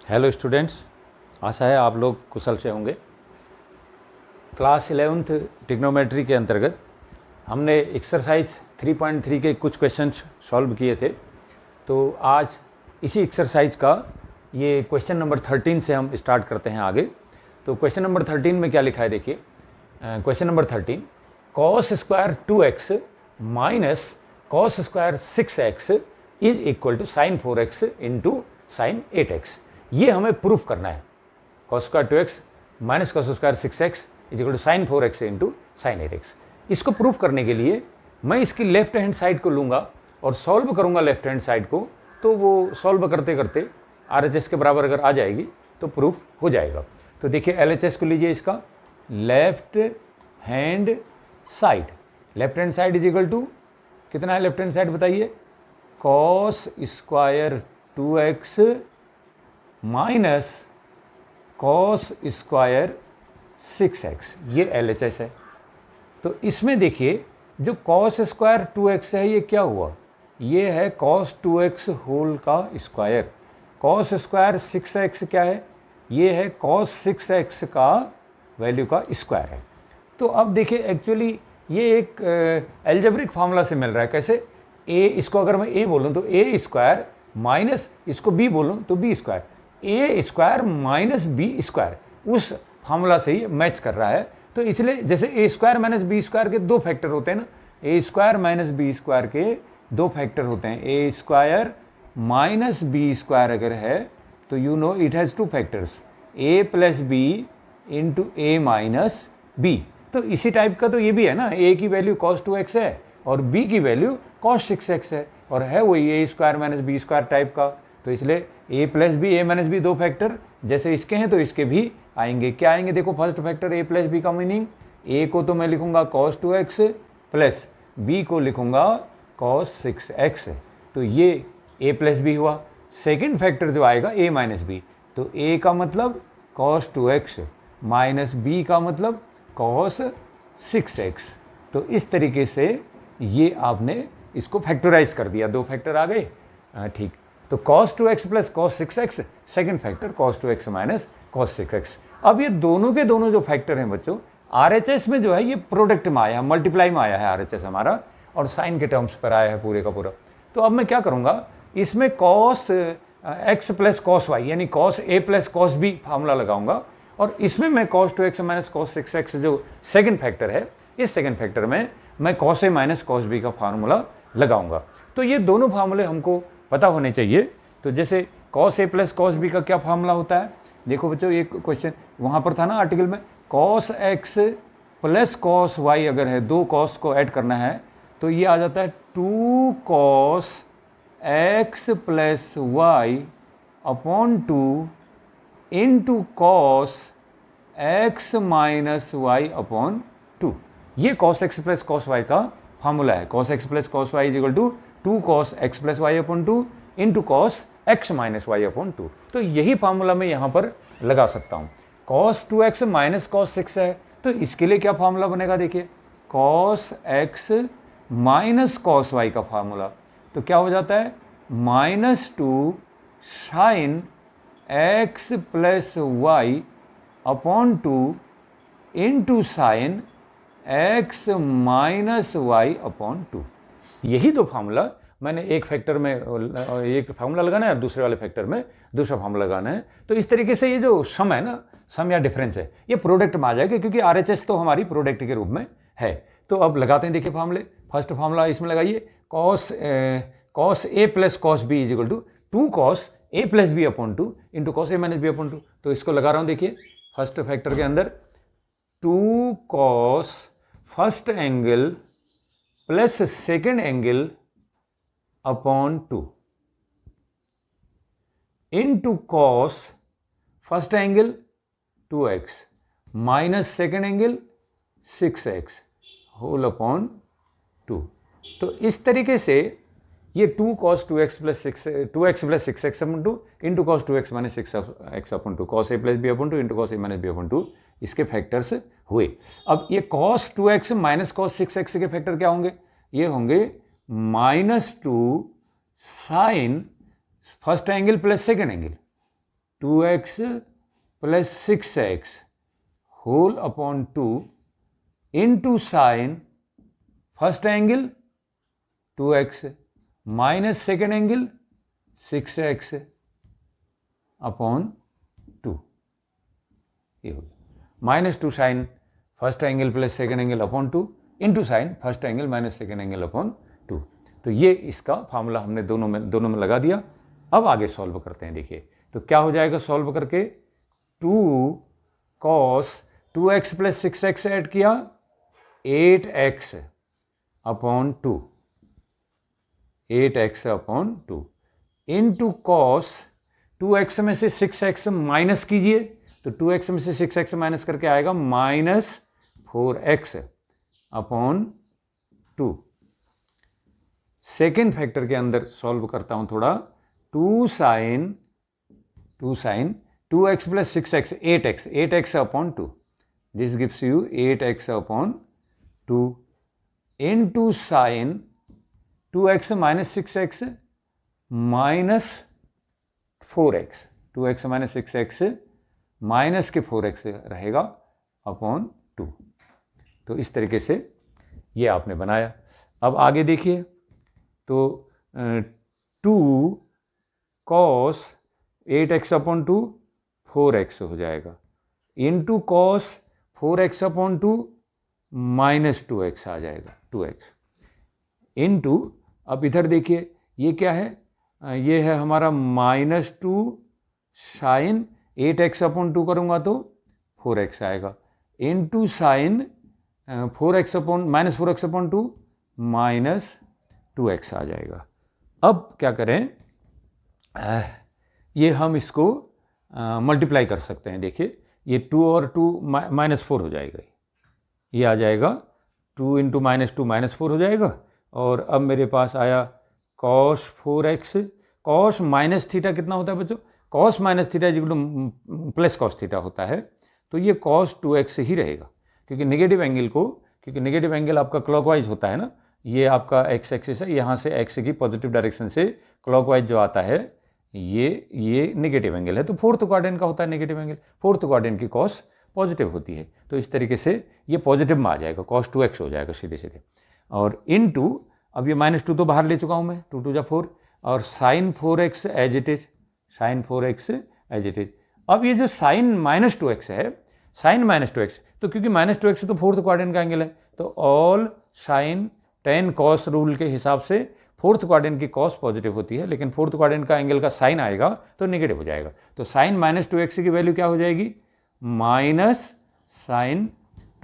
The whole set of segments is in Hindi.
हेलो स्टूडेंट्स, आशा है आप लोग कुशल से होंगे। क्लास 11th ट्रिग्नोमेट्री के अंतर्गत हमने एक्सरसाइज 3.3 के कुछ क्वेश्चंस सॉल्व किए थे। तो आज इसी एक्सरसाइज का ये क्वेश्चन नंबर 13 से हम स्टार्ट करते हैं आगे। तो क्वेश्चन नंबर 13 में क्या लिखा है देखिए। Question number 13, cos square 2x minus cos square 6x is equal to sine 4x into sine 8x। ये हमें प्रूफ करना है। Cos square 2x minus cos square 6x is equal to sine 4x into sine 8x। इसको प्रूफ करने के लिए मैं इसकी लेफ्ट हैंड साइड को लूँगा और सॉल्व करूँगा लेफ्ट हैंड साइड को। तो वो सॉल्व करते करते RHS के बराबर अगर आ जाएगी तो प्रूफ हो जाएगा। तो देखिए LHS को लीजिए, इसका left hand side, left hand side is equal to कितना है लेफ्ट हैंड साइड बताइए, cos square 2x minus cos square 6x, ये LHS है। तो इसमें देखिए जो कॉस स्क्वायर 2x है ये क्या हुआ, ये है कॉस 2x होल का स्क्वायर। कॉस स्क्वायर 6x क्या है, ये है कॉस 6x का वैल्यू का स्क्वायर है। तो अब देखिए एक्चुअली ये एक एल्जेब्रिक फार्मूला से मिल रहा है। कैसे, a, इसको अगर मैं a बोलूँ तो a स्क्वायर माइनस इसको b बोलूँ तो b square, a square minus b square उस फार्मूला से ही मैच कर रहा है। तो इसलिए जैसे a square minus b square के दो फैक्टर होते हैं ना, a square minus b square के दो फैक्टर होते हैं। a square minus b square अगर है तो you know it has two factors, a plus b into a minus b। तो इसी टाइप का तो ये भी है ना, a की वैल्यू cos 2x है और b की वैल्यू cos 6x है और है वही a square minus b square type का। तो इसलिए a plus b a minus b दो फैक्टर जैसे इसके हैं तो इसके भी आएंगे। क्या आएंगे देखो, first factor a plus b का मीनिंग, a को तो मैं लिखूंगा cos 2x प्लस b को लिखूंगा cos 6x। तो ये a प्लस बी हुआ। सेकेंड फैक्टर जो आएगा a माइनस बी, तो a का मतलब cos 2x माइनस b का मतलब cos 6x। तो इस तरीके से ये आपने इसको फैक्टराइज कर दिया, दो फैक्टर आ गए। ठीक, तो cos 2x plus cos 6x, second factor cos 2x minus cos 6x। अब ये दोनों के दोनों जो फैक्टर हैं बच्चों, RHS में जो है ये प्रोडक्ट में आया है, मल्टीप्लाई में आया है RHS हमारा, और साइन के टर्म्स पर आया है पूरे का पूरा। तो अब मैं क्या करूँगा, इसमें cos x plus cos y यानी cos a plus cos b formula लगाऊंगा, और इसमें मैं cos 2x minus cos 6x जो सेकेंड फैक्टर है, इस सेकेंड फैक्टर में मैं cos a minus cos b का फार्मूला लगाऊंगा। तो ये दोनों फार्मूले हमको पता होने चाहिए। तो जैसे cos a plus cos b का क्या फार्मूला होता है, देखो बच्चों एक क्वेश्चन वहाँ पर था ना आर्टिकल में, cos x plus cos y अगर है, दो cos को ऐड करना है तो ये आ जाता है 2 cos x plus y upon 2 into cos x minus y upon 2। ये cos x plus cos y का फार्मूला है। cos x plus cos y is equal to 2 cos x plus y upon 2 into cos x minus y upon 2। तो यही फार्मूला मैं यहाँ पर लगा सकता हूँ। cos 2x माइनस cos 6 है तो इसके लिए क्या फार्मूला बनेगा देखिए, cos x minus cos y का फार्मूला। तो क्या हो जाता है, minus 2 sine x plus y upon 2 into sine x minus y upon 2। यही दो फार्मूला मैंने एक फैक्टर में एक फार्मूला लगाना है और दूसरे वाले फैक्टर में दूसरा फार्मूला लगाना है। तो इस तरीके से ये जो सम है ना, सम या डिफरेंस है, ये प्रोडक्ट में आ जाएगा क्योंकि RHS तो हमारी प्रोडक्ट के रूप में है। तो अब लगाते हैं देखिए फार्मूले। फर्स्ट फार्मूला इसमें लगाइए, cos a plus cos b is equal to 2 cos a plus B upon 2 into cos a minus B upon 2। तो इसको लगा रहा हूँ देखिए, फर्स्ट फैक्टर के अंदर 2 cos first angle plus second angle upon 2 into cos first angle 2x minus second angle 6x whole upon 2। तो इस तरीके से ये 2 cos 2x plus 6x upon 2 into cos 2x minus 6x upon 2, cos a plus B upon 2 into cos a minus B upon 2, इसके फैक्टर्स हुए। अब ये cos 2x minus cos 6x के फैक्टर क्या होंगे, ये होंगे -2 sine first angle plus second angle 2x plus 6x whole upon 2 into sine first angle 2x minus second angle 6x upon 2, ये हो गया minus 2 sine first angle plus second angle upon 2 into sine first angle minus second angle upon 2। तो ये इसका फार्मूला हमने दोनों में लगा दिया। अब आगे सॉल्व करते हैं। देखिए तो क्या हो जाएगा सॉल्व करके, 2 cos 2x plus 6x add किया 8x upon 2, 8x upon 2 into cos 2x में से 6x माइनस कीजिए तो 2x में से 6x माइनस करके आएगा minus 4x upon 2। Second factor के अंदर सॉल्व करता हूं थोड़ा, 2 sine 2x plus 6x 8x upon 2, this gives you 8x upon 2 into sine 2x minus 6x minus 4x, 2x minus 6x minus के 4x रहेगा अपॉन 2। तो इस तरीके से ये आपने बनाया। अब आगे देखिए तो 2 cos 8x अपॉन 2 4x हो जाएगा into cos 4x upon 2 minus 2x आ जाएगा 2x इंटू, अब इधर देखिए ये क्या है, ये है हमारा माइनस 2 साइन 8x अपॉन 2 करूँगा तो 4x आएगा into sine 4x upon minus 4x upon 2 minus 2x आ जाएगा। अब क्या करें, ये हम इसको मल्टीप्लाई कर सकते हैं। देखिए ये 2 और 2 माइनस 4 हो जाएगा, ये आ जाएगा 2 इंटू माइनस 2 माइनस 4 हो जाएगा। और अब मेरे पास आया cos 4x, cos minus theta कितना होता है बच्चों, cos minus theta equal two plus cos theta होता है, तो ये cos 2x ही रहेगा क्योंकि नेगेटिव एंगल आपका क्लॉकवाइज होता है ना, ये आपका x एक्सिस है, यहाँ से x की पॉजिटिव डायरेक्शन से क्लॉकवाइज जो आता है ये नेगेटिव एंगल है, तो फोर्थ क्वाड्रेंट का होता है नेगेटिव एंगल, फोर्थ क्वाड्रेंट की कॉस पॉजिटिव होती है, तो इस तरीके से ये पॉजिटिव में आ जाएगा, cos 2x हो जाएगा सीधे सीधे। और इनटू, अब ये माइनस 2 तो बाहर ले चुका हूँ मैं, 2 2 जा 4, और sine 4x as it is, sine 4x as it is. अब ये जो साइन माइनस 2x है, साइन माइनस 2x, तो क्योंकि माइनस 2x तो फोर्थ क्वाड्रेंट का एंगल है, तो all sine tan cos rule के हिसाब से फोर्थ क्वाड्रेंट की कॉस पॉजिटिव होती है, लेकिन फोर्थ क्वाड्रेंट का एंगल का साइन आएगा तो नेगेटिव हो जाएगा, तो साइन माइनस 2x की वैल्यू क्या हो जाएगी, माइनस साइन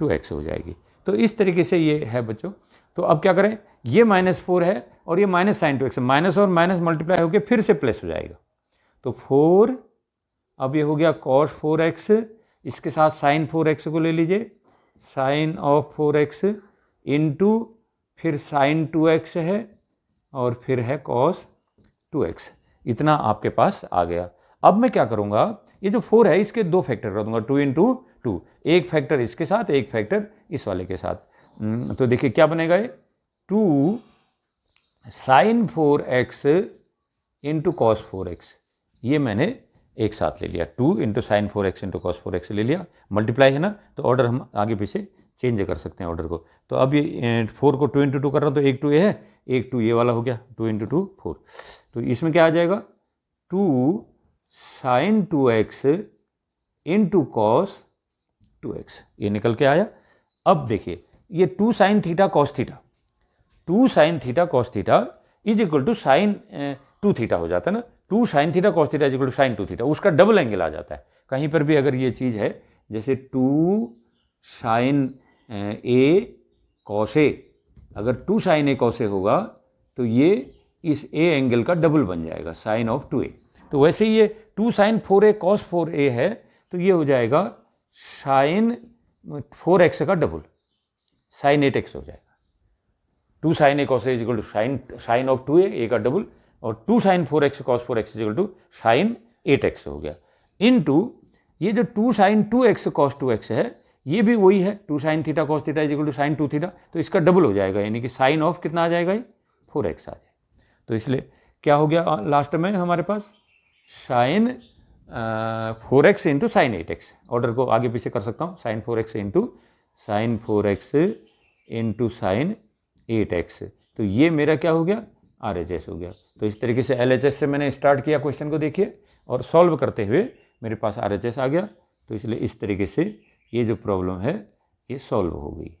2x हो जाएगी। तो इस तरीके से ये है बच्चों। तो अब क्या करें, ये -4 है और ये माइनस साइन 2x, माइनस और माइनस मल्टीप्लाई होकर फिर से प्लस हो जाएगा, तो 4, अब ये हो गया cos 4x, इसके साथ साइन 4x को ले लीजिए, साइन ऑफ 4x इंटू फिर साइन 2x है और फिर है cos 2x, इतना आपके पास आ गया। अब मैं क्या करूँगा, ये जो 4 है इसके 2 फैक्टर कर दूंगा, 2 इंटू 2, एक फैक्टर इसके साथ एक फैक्टर इस वाले के साथ। तो देखिए क्या बनेगा, ये 2 sine 4x into cos 4x, ये मैंने एक साथ ले लिया, 2 into sine 4x into cos 4x ले लिया, मल्टीप्लाई है ना, तो ऑर्डर हम आगे पीछे चेंज कर सकते हैं ऑर्डर को। तो अब ये 4 को 2 इंटू 2 कर रहा हूँ, तो एक 2 ये है, एक 2 ये वाला हो गया, 2 इंटू 2 4, तो इसमें क्या आ जाएगा, 2 sine 2x into cos 2x, ये निकल के आया। अब देखिए ये 2 sine theta cos theta, 2 sine theta cos theta is equal to sine 2 theta हो जाता है ना, 2 sine theta cos theta is equal to sine 2 theta, उसका डबल एंगल आ जाता है। कहीं पर भी अगर ये चीज़ है, जैसे 2 साइन ए कॉस ए, अगर 2 साइन ए कॉस ए होगा तो ये इस ए एंगल का डबल बन जाएगा, साइन ऑफ 2a। तो वैसे ही ये 2 साइन 4a कॉस 4a है, तो ये हो जाएगा साइन 4x का डबल, साइन 8x हो जाएगा। 2 sine a cos a equal to sine of 2a, a का डबल, और 2 sine 4x cos 4x equal to sine 8x हो गया, इनटू ये जो 2 साइन 2x कॉस 2x है, ये भी वही है, 2 sine theta cos theta equal to sine 2 theta, तो इसका डबल हो जाएगा, यानी कि साइन ऑफ कितना आ जाएगा, 4x आ जाएगा। तो इसलिए क्या हो गया लास्ट में हमारे पास, sine 4x into sine 8x, order को आगे पीछे कर सकता हूँ, sine 4x into sine 4x into sine 8x, तो ये मेरा क्या हो गया, RHS हो गया। तो इस तरीके से LHS से मैंने स्टार्ट किया क्वेश्चन को, देखिए, और सॉल्व करते हुए मेरे पास RHS आ गया। तो इसलिए इस तरीके से ये जो प्रॉब्लम है ये सॉल्व हो गई।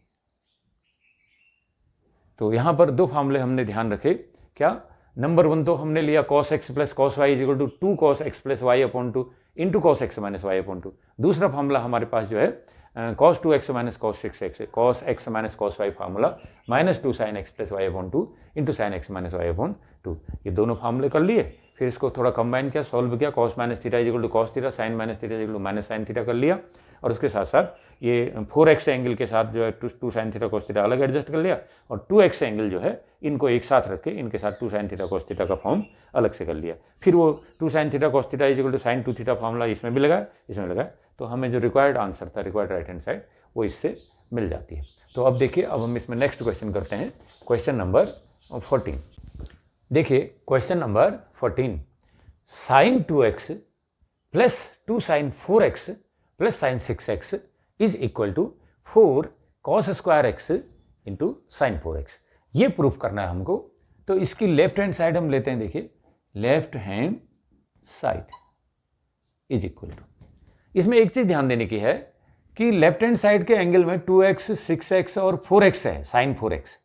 तो यहाँ पर दो फार्मूले हमने ध्यान रखे, क्या, नंबर 1 तो हमने लिया cos x plus cos y is equal to 2 cos x plus y upon 2 into cos x minus y upon 2। दूसरा फार्मूला हमारे पास जो है cos 2x minus cos 6x, cos x minus cos y formula minus 2 sin x plus y upon 2 into sine x minus y upon 2। ये दोनों फार्मूले कर लिए, फिर इसको थोड़ा कंबाइन किया, सॉल्व किया, cos minus theta is equal to cos theta, sine minus theta is equal to minus sine theta कर लिया, और उसके साथ साथ ये 4x एंगल के साथ जो है 2 साइन थीटा कोस थीटा अलग एडजस्ट कर लिया, और 2x एंगल जो है इनको एक साथ रख के इनके साथ 2 साइन थीटा कोस थीटा का फॉर्म अलग से कर लिया। फिर वो 2 sine theta cos theta is equal to sine 2 theta formula इसमें भी लगाया, इसमें लगाया, तो हमें जो रिक्वायर्ड आंसर था, रिक्वायर्ड राइट हैंड साइड, वो इससे मिल जाती है। तो अब देखिए, अब हम इसमें नेक्स्ट क्वेश्चन करते हैं, क्वेश्चन नंबर 14। देखिए question number 14, sine 2x plus 2 sine 4x plus sine 6x is equal to 4 cos square x into sine 4x। ये प्रूफ करना है हमको। तो इसकी लेफ्ट हैंड साइड हम लेते हैं, देखिए, left hand side is equal to, इसमें एक चीज ध्यान देने की है कि लेफ्ट हैंड साइड के एंगल में 2x, 6x और 4x है, साइन 4x,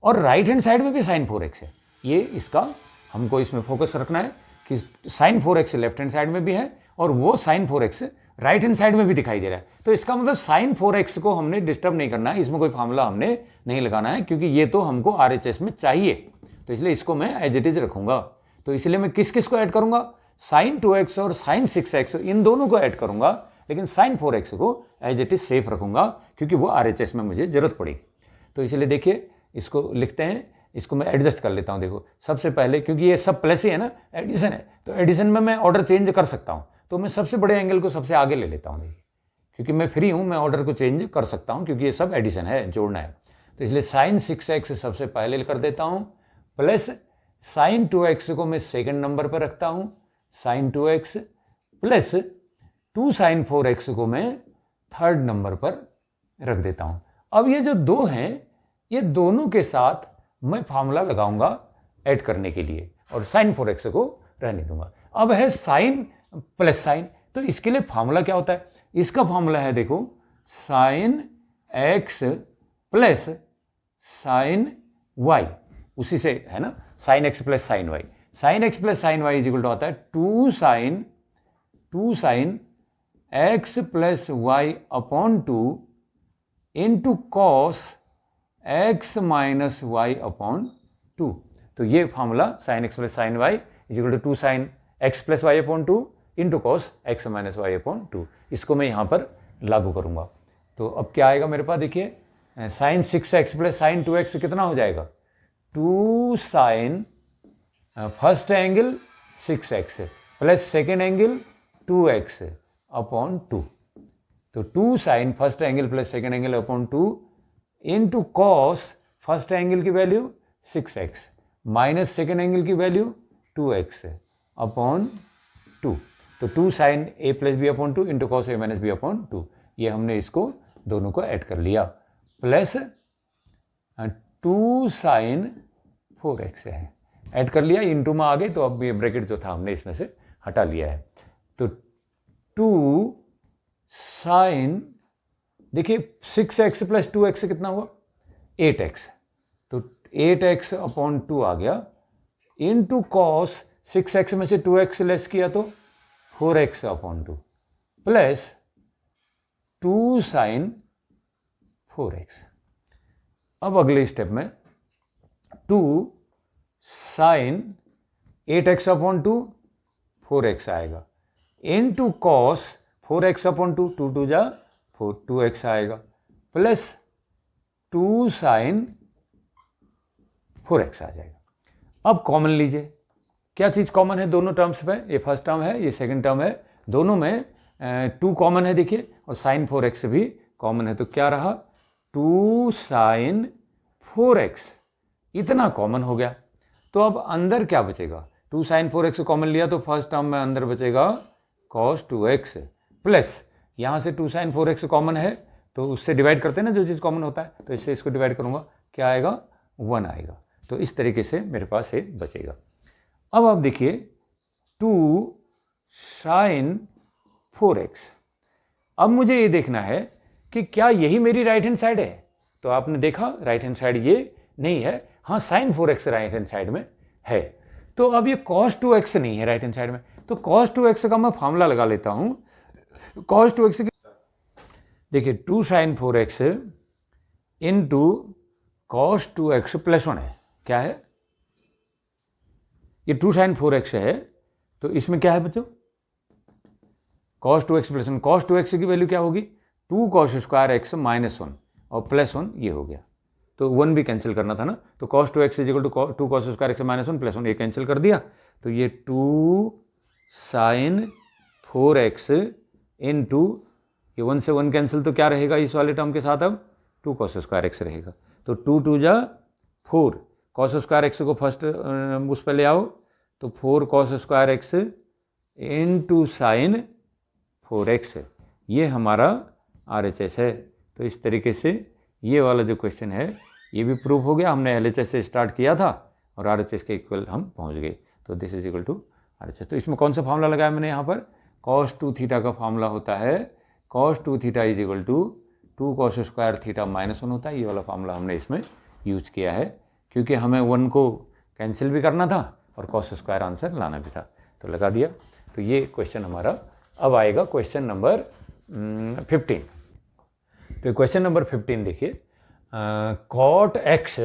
और राइट हैंड साइड में भी साइन 4x है। ये इसका हमको इसमें फोकस रखना है कि sign 4x left hand side में भी है और वो sign 4x right hand side में भी दिखाई दे रहा है। तो इसका मतलब साइन 4x को हमने डिस्टर्ब नहीं करना है, इसमें कोई फार्मूला हमने नहीं लगाना है, क्योंकि ये तो हमको RHS में चाहिए। तो इसलिए इसको मैं एज इट इज रखूंगा। तो इसलिए मैं किस किस को ऐड करूंगा, साइन 2x और साइन 6x, इन दोनों को ऐड करूंगा, लेकिन साइन 4x को एज इट इज सेफ रखूंगा, क्योंकि वो RHS में मुझे जरूरत पड़ेगी। तो इसलिए देखिए, इसको लिखते हैं, इसको मैं एडजस्ट कर लेता हूं। देखो, सबसे पहले, क्योंकि ये सब प्लस ही है ना, एडिशन है, तो एडिशन में मैं ऑर्डर चेंज कर सकता हूं। तो मैं सबसे बड़े एंगल को सबसे आगे ले लेता हूं, क्योंकि मैं फ्री हूं, मैं ऑर्डर को चेंज कर सकता हूं, क्योंकि ये सब एडिशन है, जोड़ना है। तो इसलिए साइन 6x सबसे पहले कर देता हूं, प्लस साइन 2x को मैं सेकंड नंबर पर रखता हूं, sign 2x, plus 2 sine 4x को मैं थर्ड नंबर पर रख देता हूं। अब ये जो दो हैं, ये दोनों के साथ मैं फार्मूला लगाऊंगा ऐड करने के लिए, और साइन 4x को रहने दूंगा। अब है साइन प्लस साइन, तो इसके लिए फार्मूला क्या होता है, इसका फार्मूला है, देखो, sine x plus sine y, उसी से है ना, sine x plus sine y। Sine x plus sine y is equal to आता है 2 sine x plus y upon 2 into cos x minus y upon 2। तो ये formula sine x plus sine y is equal to 2 sine x plus y upon 2 into cos x minus y upon 2, इसको मैं यहाँ पर लागू करूँगा। तो अब क्या आएगा मेरे पास, देखिए, sign 6x plus sine 2x कितना हो जाएगा, 2 sine first angle 6x plus second angle 2x upon 2। तो 2 sine first angle plus second angle upon 2 into cos first angle की value 6x minus second angle की वैल्यू 2x अपॉन 2। तो 2 sine a plus B upon 2 into cos a minus B upon 2, ये हमने इसको दोनों को ऐड कर लिया, प्लस 2 साइन 4x है, ऐड कर लिया, इंटू में आ गए, तो अब ये ब्रैकेट जो था हमने इसमें से हटा लिया है। तो 2 साइन, देखिए 6x प्लस 2x कितना हुआ, 8x, तो 8x अपॉन 2 आ गया, इंटू कॉस 6x में से 2x लेस किया तो 4x upon 2, plus 2 sine 4x। अब अगले स्टेप में 2 साइन 8x अपॉन 2 4x आएगा, इंटू कॉस 4x अपॉन 2, 2 2 जा 4, 2x आएगा, प्लस 2 साइन 4x आ जाएगा। अब कॉमन लीजिए, क्या चीज़ कॉमन है दोनों टर्म्स में, ये फर्स्ट टर्म है, ये सेकंड टर्म है, दोनों में 2 कॉमन है, देखिए, और साइन 4x भी कॉमन है, तो क्या रहा, 2 साइन 4x, इतना कॉमन हो गया। तो अब अंदर क्या बचेगा, 2 साइन 4x कॉमन लिया तो फर्स्ट टर्म में अंदर बचेगा cos 2x प्लस यहाँ से 2 sin 4x कॉमन है तो उससे डिवाइड करते हैं ना, जो चीज़ कॉमन होता है, तो इससे इसको डिवाइड करूँगा, क्या आएगा, 1 आएगा। तो इस तरीके से मेरे पास ये बचेगा। अब आप देखिए 2 sin 4x। अब मुझे ये देखना है कि क्या यही मेरी राइट हैंड साइड है। तो आपने देखा राइट हैंड साइड ये नहीं है, हाँ sin 4x right hand side में है। तो अब ये cos 2x नहीं है राइट हैंड साइड में, तो cos 2x का मैं फॉर्मूला लगा लेता हूं। cos 2x की देखिए 2 sin 4x into cos 2x plus 1 है, क्या है, ये 2 sin 4x है, तो इसमें क्या है बच्चों, cos 2x plus 1। cos 2x की वैल्यू क्या होगी, 2 cos स्क्वायर x माइनस 1 और प्लस 1 ये हो गया, तो 1 भी कैंसिल करना था ना, तो cos 2x is equal to 2 cos square x minus 1 plus 1, ये कैंसिल कर दिया, तो ये 2 sin 4x इंटू ये 1 से 1 कैंसिल, तो क्या रहेगा इस वाले टर्म के साथ, अब 2 cos स्क्वायर x रहेगा, तो 2 2 जा 4, cos स्क्वायर x को फर्स्ट उस पर ले आओ, तो 4 cos square x into sine 4x, ये हमारा RHS है। तो इस तरीके से ये वाला जो क्वेश्चन है ये भी प्रूव हो गया, हमने LHS से स्टार्ट किया था और RHS के इक्वल हम पहुंच गए, तो this is equal to RHS। तो इसमें कौन सा फार्मूला लगाया मैंने यहाँ पर, cos 2 थीटा का फार्मूला होता है cos 2 theta is equal to 2 cos square theta minus 1 होता है, ये वाला फार्मूला हमने इसमें यूज किया है, क्योंकि हमें 1 को कैंसिल भी करना था और cos स्क्वायर आंसर लाना भी था, तो लगा दिया। तो ये क्वेश्चन हमारा अब आएगा क्वेश्चन नंबर 15। तो क्वेश्चन नंबर 15 देखिए, cot x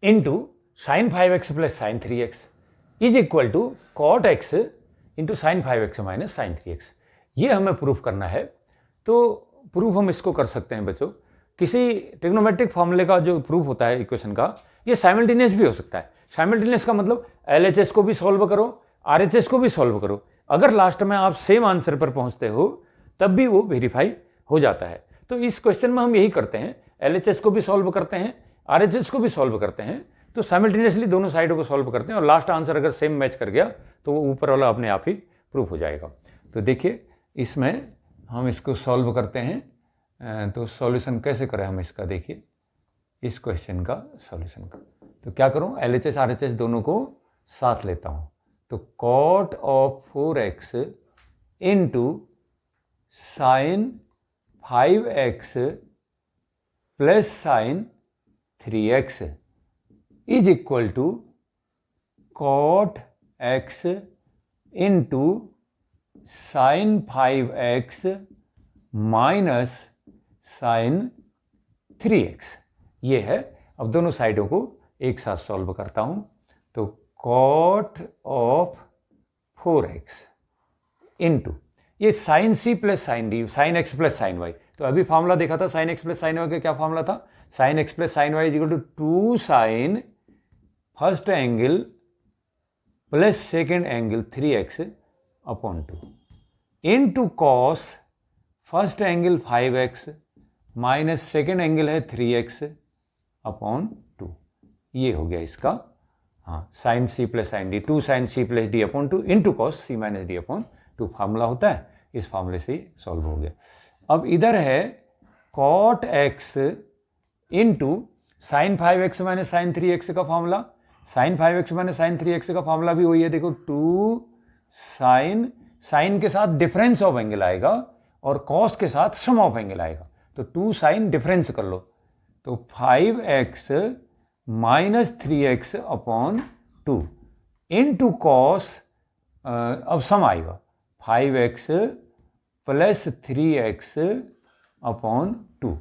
into sine 5x plus sine 3x is equal to cot x into sine 5x minus sine 3x, ये हमें प्रूफ करना है। तो प्रूफ हम इसको कर सकते हैं बच्चों, किसी ट्रिग्नोमेट्रिक फॉर्मूले का जो प्रूफ होता है इक्वेशन का, ये साइमल्टेनियस भी हो सकता है। साइमल्टेनियस का मतलब LHS को भी सॉल्व करो, RHS को भी सॉल्व करो, अगर लास्ट में आप सेम आंसर पर पहुंचते हो तब भी वो वेरीफाई हो जाता है। तो इस क्वेश्चन में हम यही करते हैं, LHS को भी सॉल्व करते हैं, RHS को भी सॉल्व करते हैं, तो साइमल्टेनियसली दोनों साइडों को सॉल्व करते हैं और लास्ट आंसर अगर सेम मैच कर गया तो वो ऊपर वाला अपने आप ही प्रूफ हो जाएगा। तो देखिए इसमें हम इसको सॉल्व करते हैं, तो सॉल्यूशन कैसे करें हम इसका, देखिए इस क्वेश्चन का सॉल्यूशन का, तो क्या करूं, LHS RHS दोनों को साथ लेता हूं, तो cot of 4x into sine 5x plus sine 3x is equal to cot x into sine 5x minus sine 3x, ये है। अब दोनों साइडों को एक साथ सॉल्व करता हूं, तो cot ऑफ 4x इंटू ये sine c plus sine d, sine x plus sine y, तो अभी फॉर्मूला देखा था sine x plus sine y का, क्या फॉर्मूला था, sine x plus sine y is equal to 2 sine first angle plus second angle 3x upon 2 into cos first angle 5x minus second angle है 3x अपॉन 2, ये हो गया इसका, हाँ, sine c plus sine d, 2 sine c plus d upon 2 into cos c minus d upon 2 formula होता है, इस फार्मूले से ही सॉल्व हो गया। अब इधर है cot x into sine 5x minus sine 3x का formula, sign 5x minus sine 3x का फार्मूला भी वही है, देखो 2 साइन के साथ डिफरेंस ऑफ एंगल आएगा और कॉस के साथ सम ऑफ एंगल आएगा, तो 2 साइन डिफरेंस कर लो, तो 5x minus 3x upon 2 into cos, अब सम आएगा 5x प्लस 3x अपॉन 2,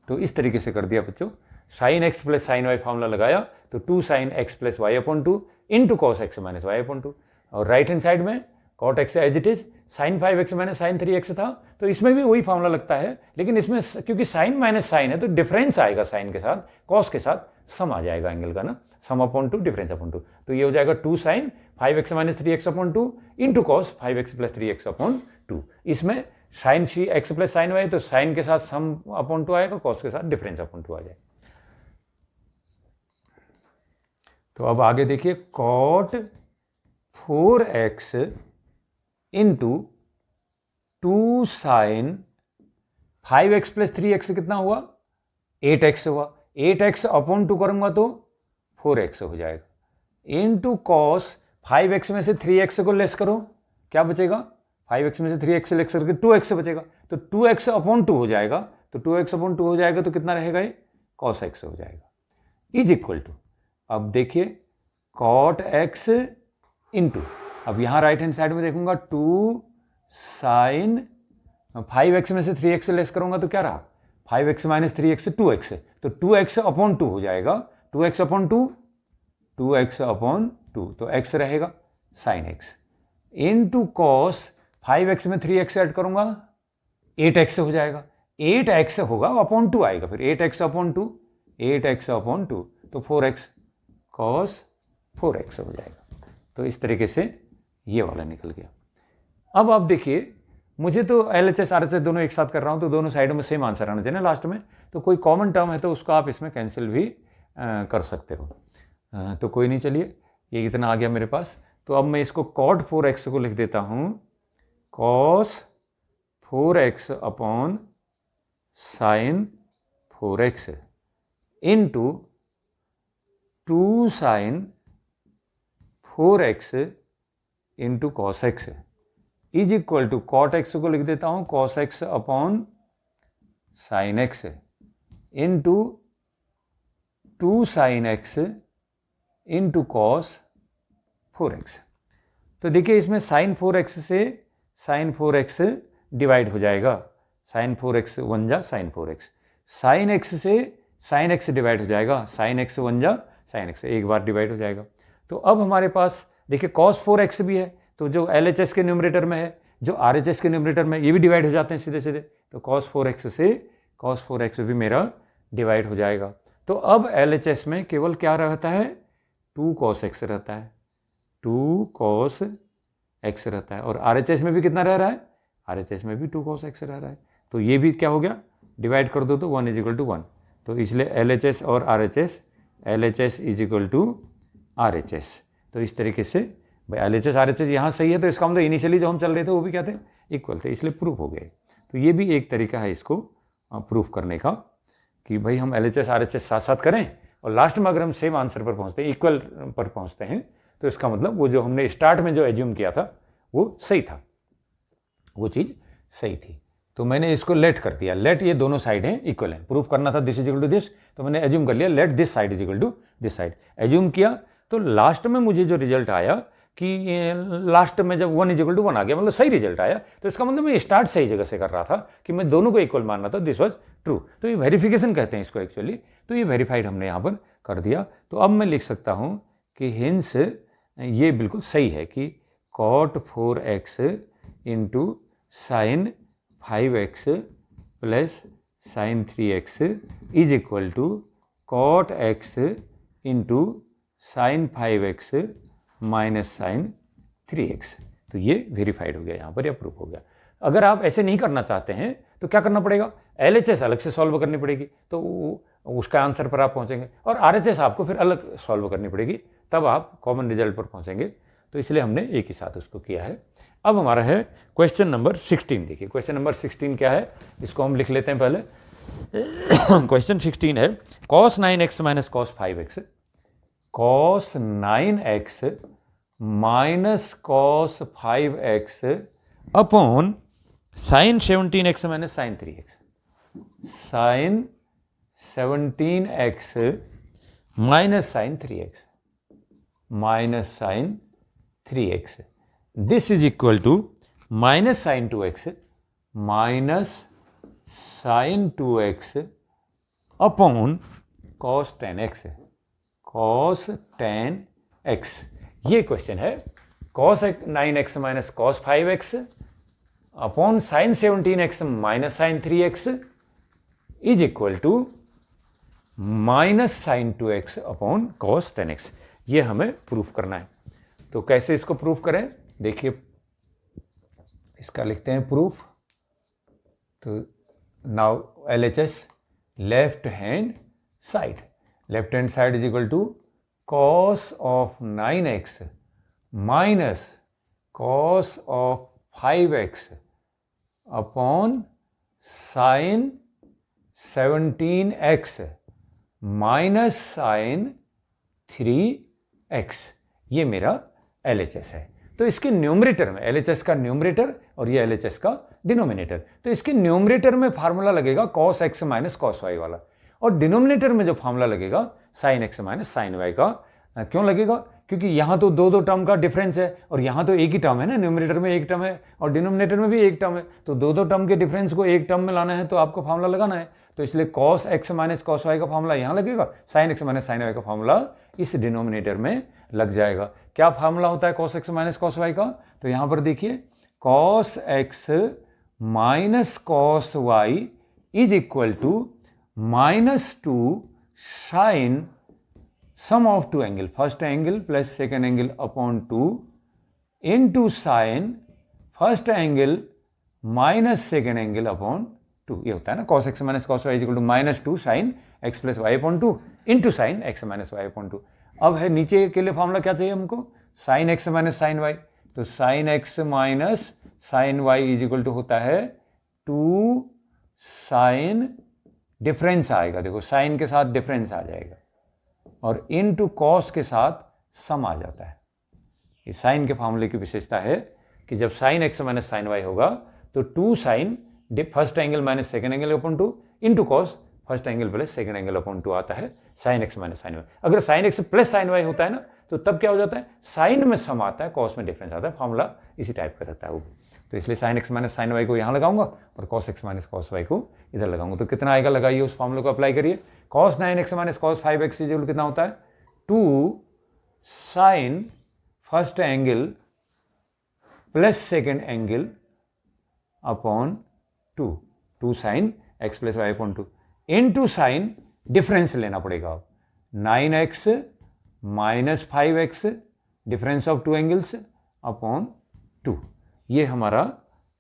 तो इस तरीके से कर दिया बच्चों, sine x plus sine y formula लगाया, तो 2 sine x plus y upon 2 into cos x minus y upon 2, और राइट हैंड साइड में cot x as it is sine 5x minus sine 3x था, तो इसमें भी वही फार्मूला लगता है, लेकिन इसमें क्योंकि साइन माइनस साइन है तो डिफरेंस आएगा साइन के साथ, कॉस के साथ सम आ जाएगा एंगल का ना, सम अपॉन 2 डिफरेंस अपॉन 2, तो ये हो जाएगा 2 sine 5x minus 3x upon 2 into cos 5x plus 3x upon 2। इसमें sine c x plus sine y, तो साइन के साथ सम अपॉन 2 आएगा, कॉस के साथ डिफरेंस अपॉन 2 आ जाएगा। तो अब आगे देखिए, cot 4x into 2 sine 5x plus 3x कितना हुआ, 8x हुआ। 8x अपॉन 2 करूंगा तो 4x हो जाएगा, इनटू कॉस 5x में से 3x को लेस करो, क्या बचेगा, 5x में से 3x लेस करके 2x बचेगा, तो 2x अपॉन 2 हो जाएगा, तो 2x अपॉन 2 हो जाएगा तो कितना रहेगा, ये cos x हो जाएगा, इज इक्वल टू, अब देखिए cot x इंटू, अब यहां राइट हैंड साइड में देखूंगा 2 साइन 5x में से 3x लेस करूंगा तो क्या रहा, 5x माइनस 3x 2x, तो 2x अपॉन 2 हो जाएगा, 2x अपॉन 2, 2x अपॉन 2, तो x रहेगा sign x into cos 5x में 3x ऐड करूंगा 8x हो जाएगा, 8x होगा अपॉन 2 आएगा, फिर 8x अपॉन 2, 8x अपॉन 2, तो 4x कॉस 4x हो जाएगा। तो इस तरीके से ये वाला निकल गया। अब आप देखिए, मुझे तो LHS RHS दोनों एक साथ कर रहा हूं, तो दोनों साइडों में सेम आंसर आना चाहिए ना लास्ट में, तो कोई कॉमन टर्म है तो उसको आप इसमें कैंसिल भी कर सकते हो, तो कोई नहीं, चलिए ये इतना आ गया मेरे पास। तो अब मैं इसको cot 4x को लिख देता हूं cos 4x upon sine 4x into 2 sine 4x into cos x is equal to cot x को लिख देता हूं cos x upon sine x into 2 sine x into cos 4x। तो देखिए इसमें साइन 4x से साइन 4x डिवाइड हो जाएगा, साइन 4x 1 जा साइन 4x, साइन x से साइन x डिवाइड हो जाएगा, साइन x 1 जा साइन x, एक बार डिवाइड हो जाएगा। तो अब हमारे पास देखिए cos 4x भी है, तो जो LHS के न्यूमरेटर में है, जो RHS के न्यूमरेटर में, ये भी डिवाइड हो जाते हैं सीधे सीधे, तो cos 4x से cos 4x भी मेरा डिवाइड हो जाएगा। तो अब LHS में केवल क्या रहता है, 2 cos x रहता है, 2 cos x रहता है, और RHS में भी कितना रह रहा है, RHS में भी 2 cos x रह रहा है, तो ये भी क्या हो गया, डिवाइड कर दो तो 1 इज इक्वल टू 1, तो इसलिए LHS और RHS, LHS is equal to RHS। तो इस तरीके से भाई LHS RHS यहाँ सही है, तो इसका मतलब इनिशियली जो हम चल रहे थे वो भी क्या थे, इक्वल थे, इसलिए प्रूफ हो गए। तो ये भी एक तरीका है इसको प्रूफ करने का, कि भाई हम LHS RHS साथ साथ करें और लास्ट में अगर हम सेम आंसर पर पहुँचते हैं, इक्वल पर पहुँचते हैं, तो इसका मतलब वो जो हमने स्टार्ट में जो एज्यूम किया था वो सही था, वो चीज़ सही थी। तो मैंने इसको लेट कर दिया, लेट ये दोनों साइड हैं इक्वल हैं, प्रूफ करना था this is equal to this, तो मैंने एज्यूम कर लिया let this side is equal to this side, assume किया। तो लास्ट में मुझे जो रिजल्ट आया कि लास्ट में जब 1 इज इक्वल टू 1 आ गया, मतलब सही रिजल्ट आया, तो इसका मतलब मैं स्टार्ट सही जगह से कर रहा था कि मैं दोनों को इक्वल मान रहा था, दिस वॉज ट्रू। तो ये वेरिफिकेशन कहते हैं इसको एक्चुअली, तो ये वेरीफाइड हमने यहाँ पर कर दिया। तो अब मैं लिख सकता हूँ कि हिंस ये बिल्कुल सही है कि cot 4x into sine 5x plus sine 3x is equal to cot x into sine 5x minus sine 3x। तो ये वेरीफाइड हो गया यहाँ पर, या प्रूफ हो गया। अगर आप ऐसे नहीं करना चाहते हैं तो क्या करना पड़ेगा, LHS अलग से सॉल्व करनी पड़ेगी, तो उसका आंसर पर आप पहुँचेंगे, और RHS आपको फिर अलग सॉल्व करनी पड़ेगी, तब आप कॉमन रिजल्ट पर पहुँचेंगे। तो इसलिए हमने एक ही साथ उसको किया है। अब हमारा है क्वेश्चन नंबर 16। देखिए क्वेश्चन नंबर 16 क्या है, इसको हम लिख लेते हैं पहले। क्वेश्चन 16 है cos 9x minus cos 5x, cos 9x minus cos 5x upon sine 17x minus sine 3x, sine 17x minus sine 3x minus sine 3x, this is equal to minus sine 2x minus sine 2x upon cos 10x, cos 10x। ये क्वेश्चन है cos 9x minus cos 5x upon sine 17x minus sine 3x is equal to minus sine 2x upon cos 10x। ये हमें प्रूफ करना है। तो कैसे इसको प्रूफ करें, देखिए इसका लिखते हैं प्रूफ। तो now LHS left hand side, left hand side is equal to cos of 9x minus cos of 5x upon sine 17x minus sine 3x, ये मेरा LHS है। तो इसके न्यूमरेटर में, LHS का न्यूमरेटर और ये LHS का डिनोमिनेटर, तो इसके न्यूमरेटर में फार्मूला लगेगा cos x minus cos y वाला, और डिनोमिनेटर में जो फार्मूला लगेगा sin x minus sin y का। क्यों लगेगा? क्योंकि यहाँ तो दो टर्म का डिफरेंस है और यहाँ तो एक ही टर्म है ना, न्यूमरेटर में एक टर्म है और डिनोमिनेटर में भी एक टर्म है, तो दो टर्म के डिफरेंस को एक टर्म में लाना है तो आपको फार्मूला लगाना है। तो इसलिए cos x minus cos y का फार्मूला यहाँ लगेगा, sin x minus sin y का फार्मूला इस डिनोमिनेटर में लग जाएगा। क्या फार्मूला होता है cos x minus cos y का? तो यहाँ पर देखिए, cos x minus cos y is equal to -2 sin sum of two angle, first angle plus second angle upon 2 into sin first angle minus second angle upon 2, ये होता है ना cos x minus cos y is equal to -2 sin x plus y upon 2 into sin x minus y upon 2। अब है नीचे के लिए फॉर्मूला क्या चाहिए हमको, sin x minus sin y, तो sin x minus sin y is equal to होता है 2 sin, डिफरेंस आएगा, देखो sin के साथ डिफरेंस आ जाएगा और इनटू कॉस के साथ सम आ जाता है। ये साइन के फार्मूले की विशेषता है कि जब sine x minus sine Y होगा तो 2 sine first angle minus second angle upon 2 into cos first angle plus second angle upon 2 आता है sine x minus sine Y. अगर sine x plus sine Y होता है ना तो तब क्या हो जाता है, साइन में सम आता है, कॉस में डिफरेंस आता है। फॉर्मूला इसी टाइप का रहता है वो। तो इसलिए sine x minus sine y को यहाँ लगाऊंगा और cos x minus cos y को इधर लगाऊंगा। तो कितना आएगा, लगाइए उस फॉर्मूले को अप्लाई करिए। Cos 9x minus cos 5x equal कितना होता है, 2 sine first angle plus second angle upon 2 sine x plus y upon 2 into sine, difference लेना पड़ेगा अब, 9x minus 5x difference of 2 angles upon 2। ये हमारा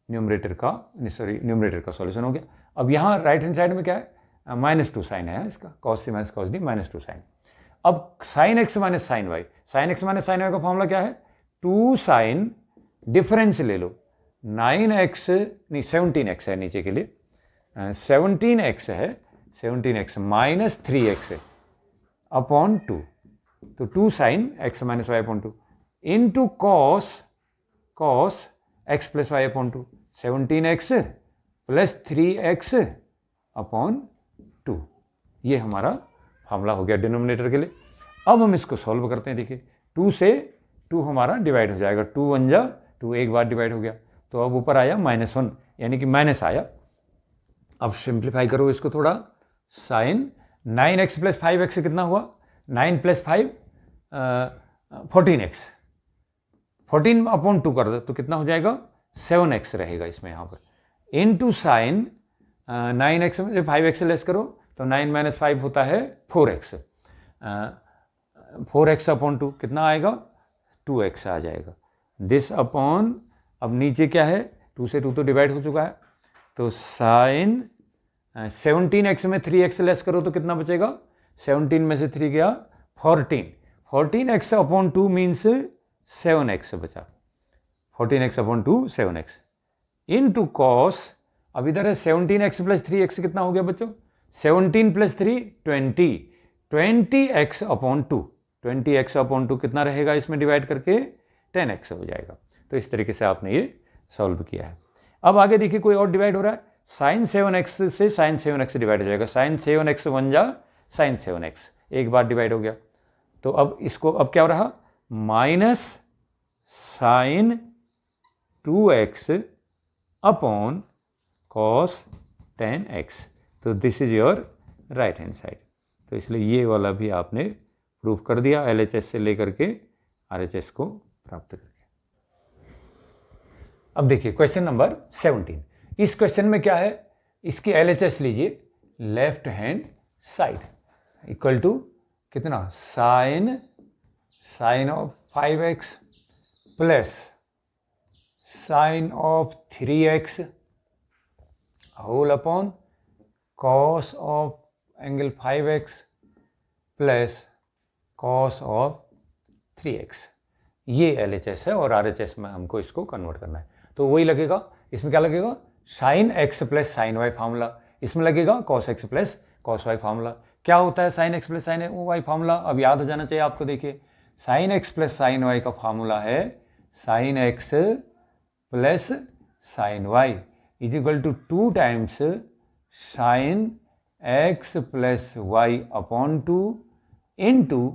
न्यूमरेटर का सॉल्यूशन हो गया। अब यहाँ राइट हैंड साइड में क्या है, -2 साइन है इसका, cos c माइनस cos d -2 साइन। अब sine x minus sine Y, sine x minus sine Y का फॉर्मूला क्या है, 2 साइन, डिफरेंस ले लो, 9x नहीं 17x है नीचे के लिए, 17x है, 17x माइनस 3x अपॉन 2, तो 2 sine x minus y upon 2 into cos x plus y upon 2, 17x plus 3x upon 2। ये हमारा फार्मूला हो गया डिनोमिनेटर के लिए। अब हम इसको सॉल्व करते हैं। देखिए 2 से 2 हमारा डिवाइड हो जाएगा, 2 1 जा 2, एक बार डिवाइड हो गया, तो अब ऊपर आया -1 यानी कि माइनस आया। अब सिंप्लीफाई करो इसको थोड़ा, साइन 9x प्लस 5x कितना हुआ, 9 प्लस 5 14x, 14 अपॉन 2 कर दो तो कितना हो जाएगा, 7x रहेगा इसमें यहाँ पर, इनटू साइन 9x में से 5x लेस करो तो 9 माइनस 5 होता है 4x, 4x अपॉन 2 कितना आएगा, 2x आ जाएगा। दिस अपॉन, अब नीचे क्या है, 2 से 2 तो डिवाइड हो चुका है, तो साइन 17x में 3x लेस करो तो कितना बचेगा, 17 में से 3 गया 14x अपॉन 2 मीन्स 7x बचा, 14x upon 2 7x into cos, अब इधर है 17x प्लस 3x कितना हो गया बच्चों, 17 plus 3 20x upon 2, 20x upon 2 कितना रहेगा इसमें डिवाइड करके 10x हो जाएगा। तो इस तरीके से आपने ये सॉल्व किया है। अब आगे देखिए कोई और डिवाइड हो रहा है, साइन 7x से साइन 7x डिवाइड हो जाएगा, साइन 7x 1 जा साइन 7x, एक बार डिवाइड हो गया, तो अब इसको अब क्या हो रहा, minus sine 2x upon cos 10x, तो this is your right hand side. तो इसलिए ये वाला भी आपने प्रूफ कर दिया LHS से लेकर के RHS को प्राप्त करके। अब देखिए क्वेश्चन नंबर 17, इस क्वेश्चन में क्या है, इसकी LHS लीजिए, left hand side equal to कितना, sine of 5x plus sine of 3x whole upon cos of angle 5x plus cos of 3x, ये LHS है और RHS में हमको इसको कन्वर्ट करना है। तो वही लगेगा, इसमें क्या लगेगा, sine x plus sine y formula, इसमें लगेगा cos x plus cos y formula. क्या होता है sine x plus sine y formula, अब याद हो जाना चाहिए आपको। देखिए sine x plus sine Y का फार्मूला है sine x plus sine y is equal to 2 times sine x plus y upon 2 into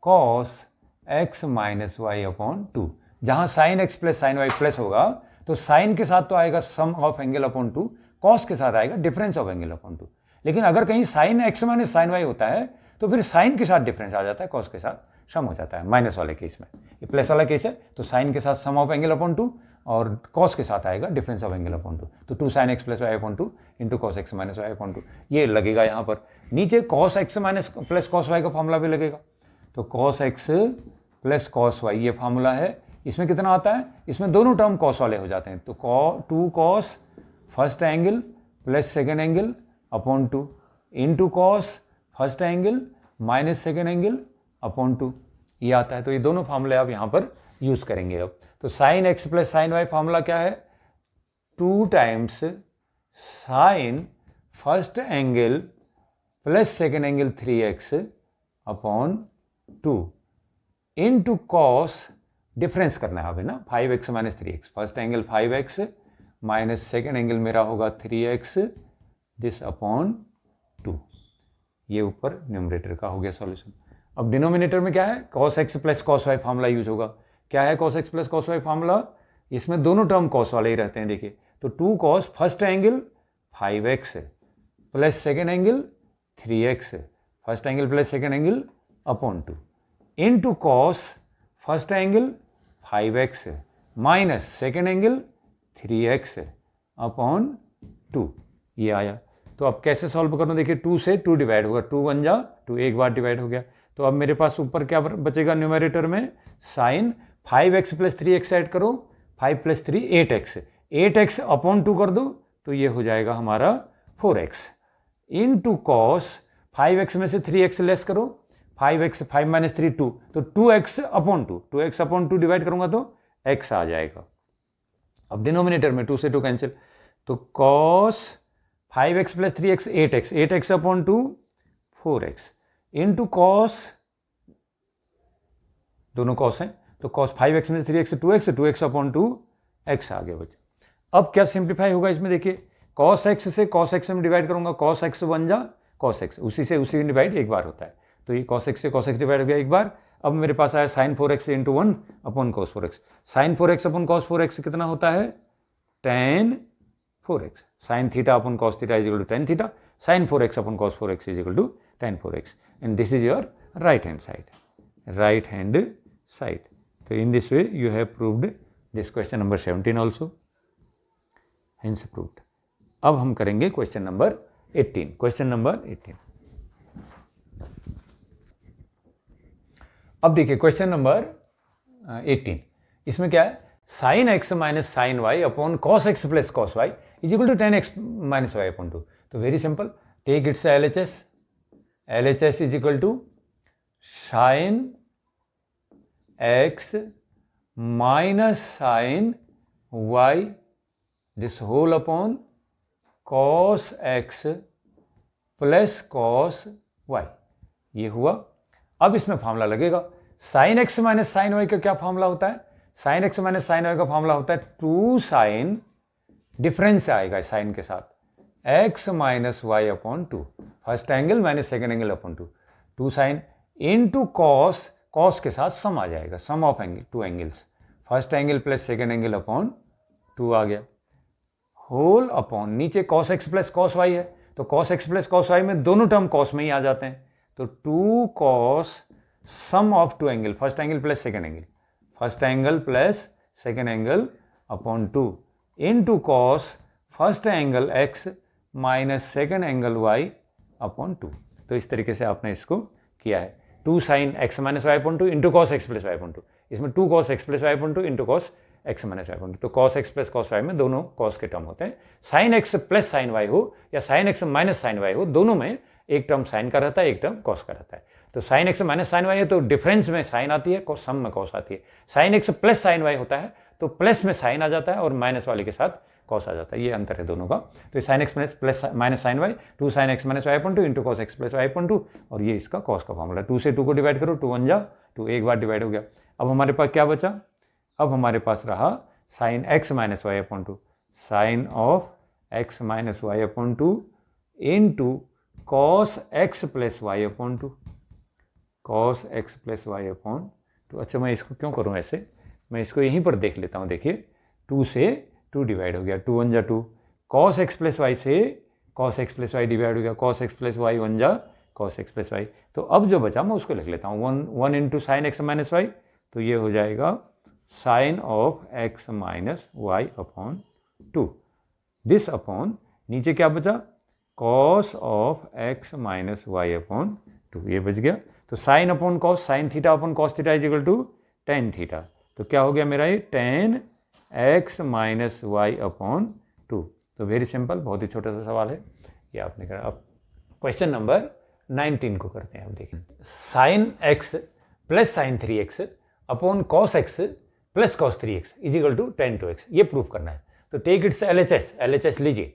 cos x minus y upon 2। जहाँ sine x plus sine Y plus होगा तो साइन के साथ तो आएगा sum of angle upon 2, cos के साथ आएगा डिफरेंस ऑफ एंगल अपॉन 2। लेकिन अगर कहीं sine x minus sine Y होता है तो फिर साइन के साथ डिफरेंस आ जाता है, कॉस के साथ सम हो जाता है। माइनस वाले केस में, ये प्लस वाला केस है तो साइन के साथ सम ऑफ एंगल अपॉन 2 और कॉस के साथ आएगा डिफरेंस ऑफ एंगल अपॉन 2। तो 2 sine x plus y upon 2 into cos x minus y upon 2 ये लगेगा यहाँ पर। नीचे cos x minus plus cos y का फॉर्मूला भी लगेगा, तो cos x plus cos y ये फार्मूला है। इसमें कितना आता है, इसमें दोनों टर्म कॉस वाले हो जाते हैं, तो 2 cos first angle plus second angle upon 2 into cos first angle minus second angle upon 2 ये आता है। तो ये दोनों फार्मूले आप यहाँ पर यूज़ करेंगे। अब तो sine x plus sine y formula क्या है, 2 times sine first angle plus second angle 3x upon 2 into cos, difference करना है अभी ना, 5x minus 3x, first angle 5x minus second angle मेरा होगा 3x दिस अपॉन 2। ये ऊपर न्यूमरेटर का हो गया सॉल्यूशन। अब डिनोमिनेटर में क्या है, cos x plus cos y formula use होगा। क्या है cos x plus cos y formula, इसमें दोनों टर्म cos वाले ही रहते हैं। देखिए तो 2 cos first angle 5x plus second angle 3x, first angle plus second angle upon 2 into cos first angle 5x minus second angle 3x upon 2 ये आया। तो अब कैसे सॉल्व करना, देखिए 2 से 2 डिवाइड होगा, 2 1 जा 2 एक बार डिवाइड हो गया। तो अब मेरे पास ऊपर क्या बचेगा न्यूमरेटर में, sign 5x plus 3x add करो, 5 प्लस 3 8x, 8x अपॉन 2 कर दो तो ये हो जाएगा हमारा 4x इंटू कॉस 5x में से 3x लेस करो, 5x 5 माइनस 3 2, तो 2x upon 2, 2x upon 2 divide करूंगा तो x आ जाएगा। अब डिनोमिनेटर में 2 से 2 कैंसिल, तो cos 5x plus 3x 8x, 8x upon 2 4x into cos, दोनों कॉस हैं तो cos 5x में से 3x 2x, 2x upon 2 x आ गया बच्चे। अब क्या सिंप्लीफाई होगा इसमें, देखिए cos x से cos x में डिवाइड करूंगा, cos x 1 जा cos x, उसी से उसी डिवाइड एक बार होता है, तो ये cos x से cos x डिवाइड हो गया एक बार। अब मेरे पास आया sin 4x into 1 upon cos 4x, sin 4x upon cos 4x कितना होता है tan 4x, sin theta upon cos theta is equal to tan theta, sin 4x upon cos 4x is equal to tan 4x and this is your right hand side, right hand side. तो in this way you have proved this question number 17 also, hence proved. अब हम करेंगे क्वेश्चन नंबर 18, क्वेश्चन नंबर 18। अब देखिए क्वेश्चन नंबर 18, इसमें क्या है, sine x minus sine y upon cos x plus cos y is equal to tan x minus y upon 2। तो very simple, take its LHS, LHS is equal to sine x minus sine y this whole upon cos x plus cos y, ये हुआ। अब इसमें फार्मूला लगेगा, sine x minus sine Y का क्या फार्मूला होता है, sine x minus sine Y का फार्मूला होता है 2 साइन, डिफरेंस से आएगा साइन के साथ, x minus y upon 2, first angle minus second angle upon 2, 2 sine into cos, cos के साथ सम आ जाएगा, sum of angle 2 angles, first angle plus second angle upon 2 आ गया, होल अपॉन नीचे cos x plus cos y है, तो cos x plus cos y में दोनों टर्म कॉस में ही आ जाते हैं, तो 2 cos sum of 2 angle, first angle plus second angle, first angle plus second angle upon 2 into cos first angle x minus second angle y upon 2। तो इस तरीके से आपने इसको किया है, 2 sine x minus y upon 2 into cos x plus y upon 2, इसमें 2 cos x plus y upon 2 into cos x minus y upon 2, तो cos x plus cos y में दोनों कॉस के टर्म होते हैं, sine x plus sine y हो या sine x minus sine y हो, दोनों में एक टर्म साइन का रहता है, एक टर्म कॉस का रहता है। तो sine x minus sine y है तो डिफरेंस में साइन आती है, सम में कॉस आती है। Sine x plus sine Y होता है तो प्लस में साइन आ जाता है और माइनस वाले के साथ कॉस आ जाता है, ये अंतर है दोनों का। तो sine x plus minus sine y, 2 sin x minus y upon 2 into cos x plus y upon 2, और ये इसका कॉस का फॉर्मूला। 2 से 2 को डिवाइड करो, 2 1 जा 2, एक बार डिवाइड हो गया। अब हमारे पास क्या बचा, अब हमारे पास रहा sine x minus y upon 2, sine of x minus y upon 2 into cos x plus y upon 2, cos x plus y upon 2। अच्छा मैं इसको क्यों करूँ ऐसे, मैं इसको यहीं पर देख लेता हूँ। देखिए 2 से 2 डिवाइड हो गया, 2 1 जा 2, कॉस एक्स प्लस वाई से cos x plus y divide हो गया, कॉस एक्स प्लस वाई 1 जा कॉस एक्स प्लस वाई। तो अब जो बचा मैं उसको लिख लेता हूँ, 1 into sine x minus y, तो ये हो जाएगा sine of x minus y upon 2, this upon नीचे क्या बचा, cos of x minus y upon 2, ये बच गया। तो sine upon cos, sine theta upon cos theta is equal to tan theta, तो क्या हो गया मेरा ये tan x minus y upon 2। तो वेरी सिंपल, बहुत ही छोटा सा सवाल है ये आपने करा। अब क्वेश्चन नंबर 19 को करते हैं। अब देखिए sine x plus sine 3x upon cos x plus cos 3x is equal to tan 2x, ये प्रूफ करना है। तो टेक इट्स LHS लीजिए।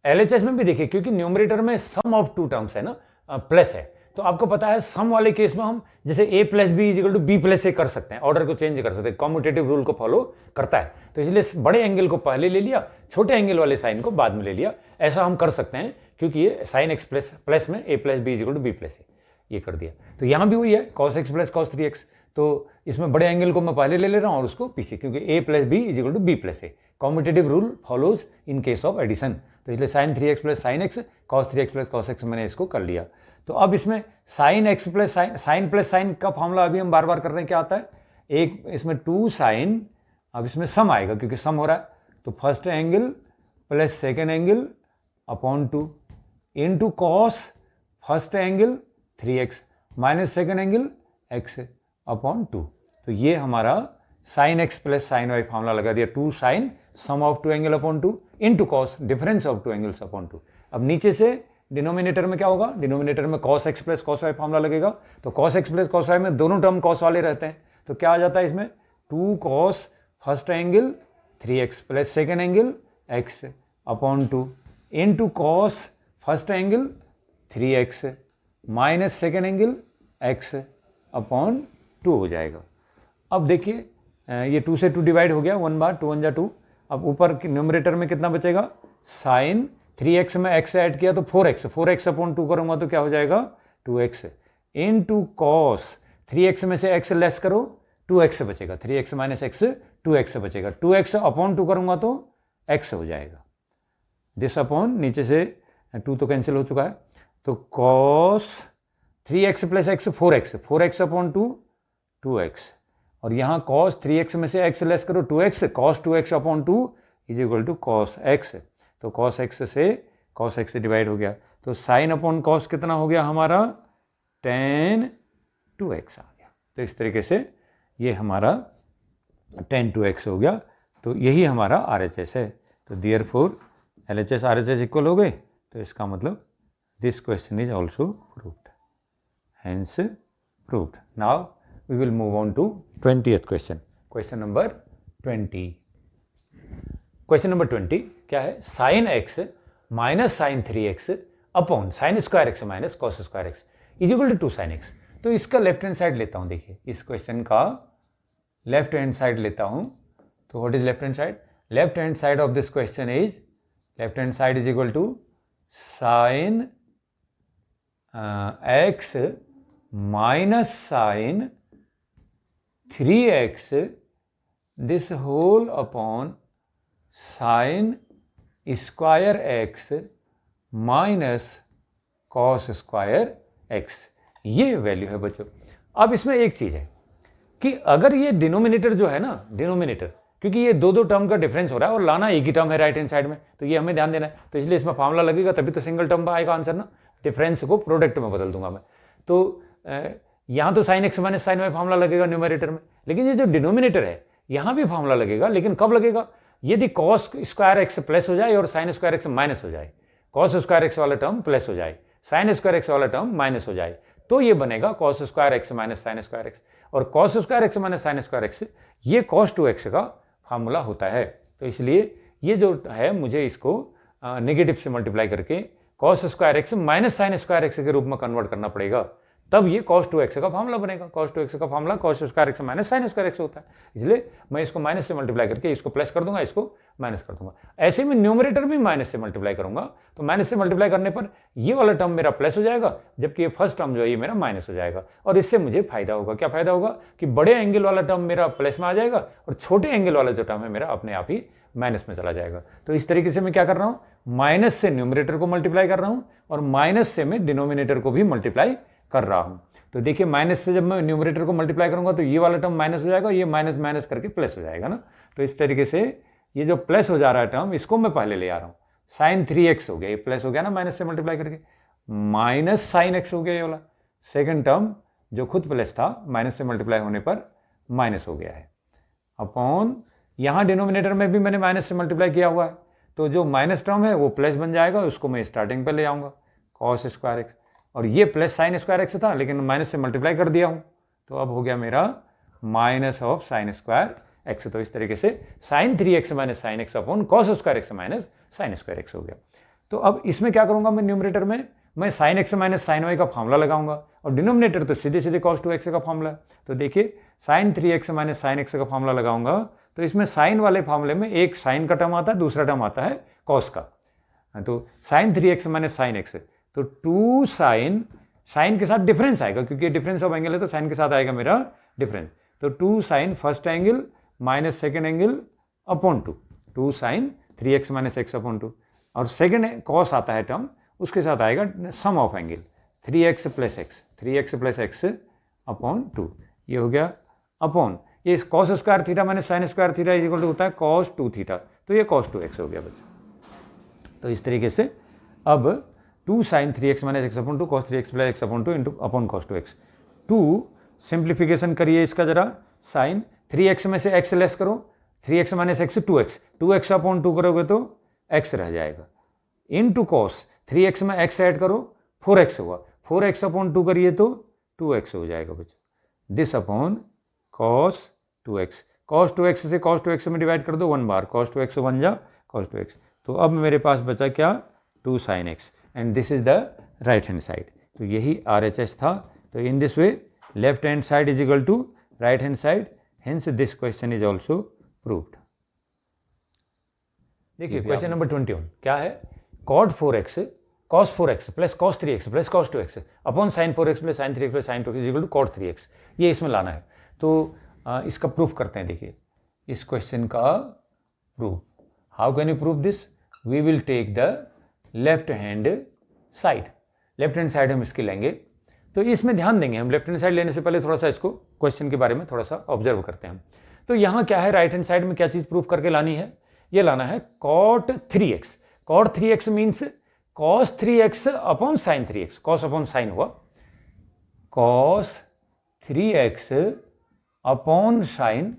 LHS में भी देखिए, क्योंकि न्यूमरेटर में सम ऑफ टू टर्म्स है ना, प्लस है, तो आपको पता है सम वाले केस में हम जैसे a plus b is equal to b plus a कर सकते हैं, ऑर्डर को चेंज कर सकते हैं, कॉम्यूटेटिव रूल को फॉलो करता है। तो इसलिए बड़े एंगल को पहले ले लिया, छोटे एंगल वाले साइन को बाद में ले लिया, ऐसा हम कर सकते हैं, क्योंकि ये साइन एक्स प्लस में a plus b is equal to b plus a, ये कर दिया। तो यहाँ भी वही है, cos x plus cos 3x, तो इसमें बड़े एंगल को मैं पहले ले रहा हूँ और उसको पीछे, क्योंकि a plus b is equal to b plus a, commutative rule follows in case of addition. तो इसलिए sine 3x plus sine x cos 3x plus cos x मैंने इसको कर लिया। तो अब इसमें sine x plus sine plus sine का फॉर्मूला अभी हम बार बार कर रहे हैं, क्या आता है, एक इसमें 2 साइन, अब इसमें सम आएगा क्योंकि सम हो रहा है, तो first angle plus second angle upon 2 into cos first angle 3x minus second angle x upon 2। तो ये हमारा sine x plus sine y formula लगा दिया, 2 sine sum of 2 angle upon 2 into cos difference of 2 angles upon 2। अब नीचे से डिनोमिनेटर में क्या होगा, डिनोमिनेटर में cos x plus cos y formula लगेगा, तो cos x plus cos y में दोनों टर्म कॉस वाले रहते हैं, तो क्या आ जाता है इसमें 2 cos first angle 3x plus second angle x upon 2 into cos first angle 3x minus second angle x upon 2 हो जाएगा। अब देखिए ये 2 से 2 डिवाइड हो गया, 1 बार 2 1 जा 2। अब ऊपर न्यूमरेटर में कितना बचेगा, साइन 3x में x ऐड किया तो 4x अपॉन 2 करूंगा तो क्या हो जाएगा 2x इंटू कॉस 3x में से x लेस करो 2x बचेगा, 3x माइनस x 2x बचेगा, 2x अपॉन 2 करूंगा तो x हो जाएगा, दिस अपॉन नीचे से 2 तो कैंसिल हो चुका है, तो cos 3x plus x 4x upon 2 2x, और यहाँ कॉस 3x में से x लेस करो 2x, cos 2x upon 2 is equal to cos x, तो कॉस x से कॉस x से डिवाइड हो गया, तो साइन अपॉन कॉस कितना हो गया हमारा tan 2x आ गया। तो इस तरीके से ये हमारा tan 2x हो गया, तो यही हमारा RHS है। तो देयरफॉर LHS RHS इक्वल हो गए, तो इसका मतलब this question is also proved, hence proved. Now we will move on to 20th question, question number 20। Question number 20 क्या है, sine x minus sine 3x upon sine square x minus cos square x is equal to 2 sine x. तो इसका लेफ्ट हैंड साइड लेता हूं, देखिए इस क्वेश्चन का लेफ्ट हैंड साइड लेता हूं, तो what is left hand side, left hand side of this question is, left hand side is equal to sine x minus sine 3x this whole upon sine square x minus cos square x, ये वैल्यू है बच्चों। अब इसमें एक चीज है कि अगर ये डिनोमिनेटर जो है ना, डिनोमिनेटर, क्योंकि ये दो टर्म का डिफरेंस हो रहा है और लाना एक ही टर्म है राइट हैंड साइड में, तो ये हमें ध्यान देना है, तो इसलिए इसमें फार्मूला लगेगा तभी तो सिंगल टर्म आएगा आंसर ना, डिफरेंस को प्रोडक्ट में बदल दूंगा मैं। तो यहाँ तो sine x minus sine y formula लगेगा न्यूमरेटर में, लेकिन ये जो डिनोमिनेटर है यहाँ भी फार्मूला लगेगा, लेकिन कब लगेगा, यदि कॉस स्क्वायर एक्स प्लस हो जाए और साइन स्क्वायर एक्स माइनस हो जाए, कॉस स्क्वायर एक्स वाला टर्म प्लस हो जाए, साइन स्क्वायर एक्स वाला टर्म माइनस हो जाए, तो ये बनेगा cos square x minus sine square x, और cos square x minus sine square x ये कॉस 2x का फार्मूला होता है। तो इसलिए ये जो है मुझे इसको नेगेटिव से मल्टीप्लाई करके cos square x minus sine square x के रूप में कन्वर्ट करना पड़ेगा, तब ये cos 2x का फॉर्मूला बनेगा। cos 2x का formula cos square x minus sine square x होता है, इसलिए मैं इसको माइनस से मल्टीप्लाई करके इसको प्लस कर दूंगा, इसको माइनस कर दूंगा। ऐसे में न्यूमरेटर भी माइनस से मल्टीप्लाई करूंगा, तो माइनस से मल्टीप्लाई करने पर ये वाला टर्म मेरा प्लस हो जाएगा, जबकि ये फर्स्ट टर्म जो है ये मेरा माइनस हो जाएगा। और इससे मुझे फायदा होगा, क्या फायदा होगा कि बड़े एंगल वाला टर्म मेरा प्लस में आ जाएगा और छोटे एंगल वाला जो टर्म है मेरा अपने आप ही माइनस में चला जाएगा। तो इस तरीके से मैं क्या कर रहा हूँ, माइनस से न्यूमरेटर को मल्टीप्लाई कर रहा हूँ और माइनस से मैं डिनोमिनेटर को भी मल्टीप्लाई कर रहा हूं। तो देखिए माइनस से जब मैं न्यूमरेटर को मल्टीप्लाई करूंगा तो ये वाला टर्म माइनस हो जाएगा, ये माइनस माइनस करके प्लस हो जाएगा ना। तो इस तरीके से ये जो प्लस हो जा रहा है टर्म, इसको मैं पहले ले आ रहा हूं। साइन 3x हो गया, ये प्लस हो गया ना माइनस से मल्टीप्लाई करके, माइनस साइन एक्स हो गया ये वाला। सेकेंड टर्म जो खुद प्लस था माइनस से मल्टीप्लाई होने पर माइनस हो गया है, अपॉन यहां डिनोमिनेटर में भी मैंने माइनस से मल्टीप्लाई किया हुआ है, तो जो माइनस टर्म है वो प्लस बन जाएगा, उसको मैं स्टार्टिंग पे ले आऊंगा कॉस स्क्वायर एक्स, और ये प्लस साइन स्क्वायर एक्स था लेकिन माइनस से मल्टीप्लाई कर दिया हूं, तो अब हो गया मेरा minus of sine square x. तो इस तरीके से साइन 3x minus sine x upon cos square x minus sine square x हो गया। तो अब इसमें क्या करूंगा मैं, न्यूमरेटर में मैं sine x minus sine Y का फॉर्मूला लगाऊंगा, और डिनोमिनेटर तो सीधे सीधे कॉस 2x का फॉर्मूला है। तो देखिए sine 3x minus sine x का फॉर्मूला लगाऊंगा, तो इसमें साइन वाले फॉर्मूले में एक साइन का टर्म आता है, दूसरा टर्म आता है कॉस का। तो sign 3x minus sine x, तो 2 साइन के साथ डिफरेंस आएगा, क्योंकि डिफरेंस ऑफ एंगल है तो साइन के साथ आएगा मेरा डिफरेंस। तो 2 sine first angle minus second angle upon 2 sine 3x minus x upon 2, और सेकेंड कॉस आता है टर्म, उसके साथ आएगा sum of angle 3x plus x upon 2, ये हो गया अपॉन ये cos square theta minus sine square theta equal to होता है कॉस 2 थीटा, तो ये कॉस 2x हो गया बच्चा। तो इस तरीके से अब 2 sine 3x minus x upon 2 cos 3x plus x upon 2 into upon cos 2x। 2 simplification करिए इसका जरा, साइन 3x में से x लेस करो, 3x minus x 2x upon 2 करोगे तो x रह जाएगा, इंटू कॉस 3x में x ऐड करो 4x हुआ, 4x अपॉन 2 करिए तो 2x हो जाएगा बच्चा, this upon cos 2x। Cos 2x से कॉस 2x में डिवाइड कर दो 1 बार, कॉस 2x बन जा कॉस 2x। तो अब मेरे पास बचा क्या, 2 sine x, and this is the right hand side. तो यही RHS था। तो in this way left hand side is equal to right hand side, hence this question is also proved. देखिए क्वेश्चन नंबर 21 क्या है, cot 4x cos 4x plus cos 3x plus cos 2x upon sine 4x plus sine 3x plus sine 2x is equal to cot 3x, ये इसमें लाना है। तो इसका प्रूफ करते हैं। देखिए इस क्वेश्चन का proof, how can you prove this, we will take the left hand side, left hand side हम इसकी लेंगे। तो इसमें ध्यान देंगे हम, लेफ्ट हैंड साइड लेने से पहले थोड़ा सा इसको क्वेश्चन के बारे में थोड़ा सा ऑब्जर्व करते हैं। तो यहाँ क्या है, राइट हैंड साइड में क्या चीज़ प्रूफ करके लानी है, ये लाना है cot 3x। Cot 3x means cos 3x upon sine 3x, cos upon sine हुआ, cos 3x upon sine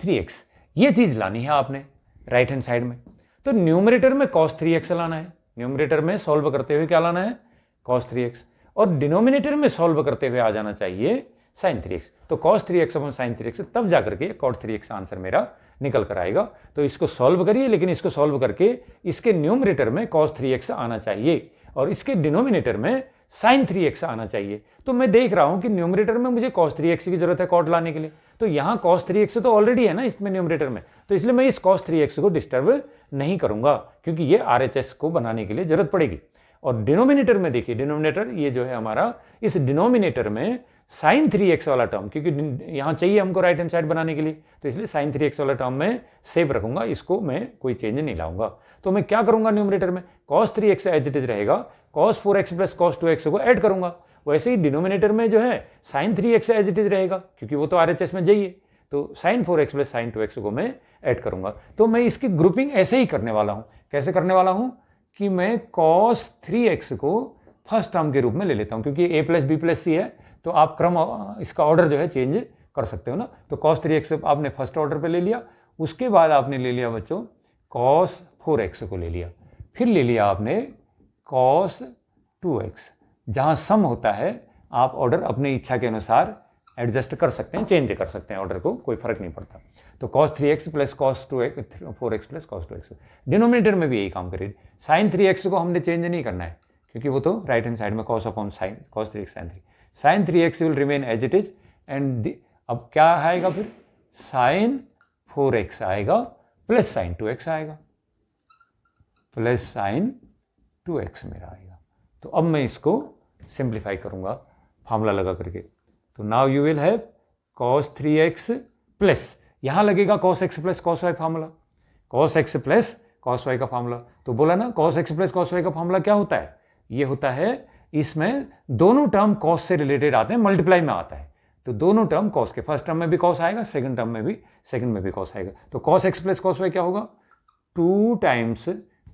3x, ये चीज़ लानी है आपने राइट हैंड साइड में। तो न्यूमरेटर में cos 3x लाना है, न्यूमरेटर में सॉल्व करते हुए क्या लाना है, cos 3x, और डिनोमिनेटर में सॉल्व करते हुए आ जाना चाहिए sin 3x। तो cos 3x upon sin 3x, तब जाकर के cot 3x आंसर मेरा निकल कर आएगा। तो इसको सॉल्व करिए, लेकिन इसको सॉल्व करके इसके न्यूमरेटर में cos 3x आना चाहिए और इसके डिनोमिनेटर में sin 3x आना चाहिए। तो मैं देख रहा हूं कि न्यूमरेटर में मुझे cos 3x की जरूरत है cot लाने के लिए, तो यहाँ cos 3x तो ऑलरेडी है ना इसमें न्यूमरेटर में, तो इसलिए मैं इस cos 3x को डिस्टर्ब नहीं करूंगा, क्योंकि ये RHS को बनाने के लिए जरूरत पड़ेगी। और डिनोमिनेटर में देखिए, डिनोमिनेटर ये जो है हमारा, इस डिनोमिनेटर में sin 3x वाला टर्म, क्योंकि यहाँ चाहिए हमको राइट हैंड साइड बनाने के लिए, तो इसलिए sin 3x वाला टर्म मैं सेव रखूंगा, इसको मैं कोई चेंज नहीं लाऊंगा। तो मैं क्या करूंगा, न्यूमरेटर में cos 3x as it is रहेगा, cos 4x plus cos 2x को ऐड करूंगा। वैसे ही डिनोमिनेटर में जो है sin 3x as it is रहेगा, क्योंकि वो तो RHS में जाइए, तो sin 4x plus sin 2x को मैं ऐड करूंगा। तो मैं इसकी ग्रुपिंग ऐसे ही करने वाला हूँ। कैसे करने वाला हूँ कि मैं cos 3x को फर्स्ट टर्म के रूप में ले लेता हूँ, क्योंकि a प्लस बी प्लस सी है, तो आप क्रम, इसका ऑर्डर जो है चेंज कर सकते हो ना। तो cos 3x आपने फर्स्ट ऑर्डर पे ले लिया, उसके बाद आपने ले लिया बच्चों cos 4x को ले लिया, फिर ले लिया आपने cos 2x। जहाँ सम होता है आप ऑर्डर अपने इच्छा के अनुसार एडजस्ट कर सकते हैं, चेंज कर सकते हैं ऑर्डर को, कोई फर्क नहीं पड़ता। तो cos 3x plus cos 4x plus cos 2x। Denominator में भी यही काम करेगी। sin 3x को हमने चेंज नहीं करना है क्योंकि वो तो राइट हैंड साइड में cos अपॉन sin cos 3x sin 3। sin 3x will remain as it is and अब क्या आएगा फिर sin 4x आएगा प्लस sin 2x आएगा प्लस sin 2x मेरा आएगा। तो अब मैं इसको सिंप्लीफाई करूंगा फार्मूला लगा करके। तो now you will have cos 3x plus यहां लगेगा cos x plus cos y formula, cos x plus cos y का फार्मूला। तो बोला ना cos x plus cos y का फार्मूला क्या होता है, ये होता है इसमें दोनों टर्म cos से रिलेटेड आते हैं, मल्टीप्लाई में आता है। तो दोनों टर्म cos के, फर्स्ट टर्म में भी cos आएगा, सेकंड टर्म में भी cos आएगा। तो cos x plus cos y क्या होगा 2 times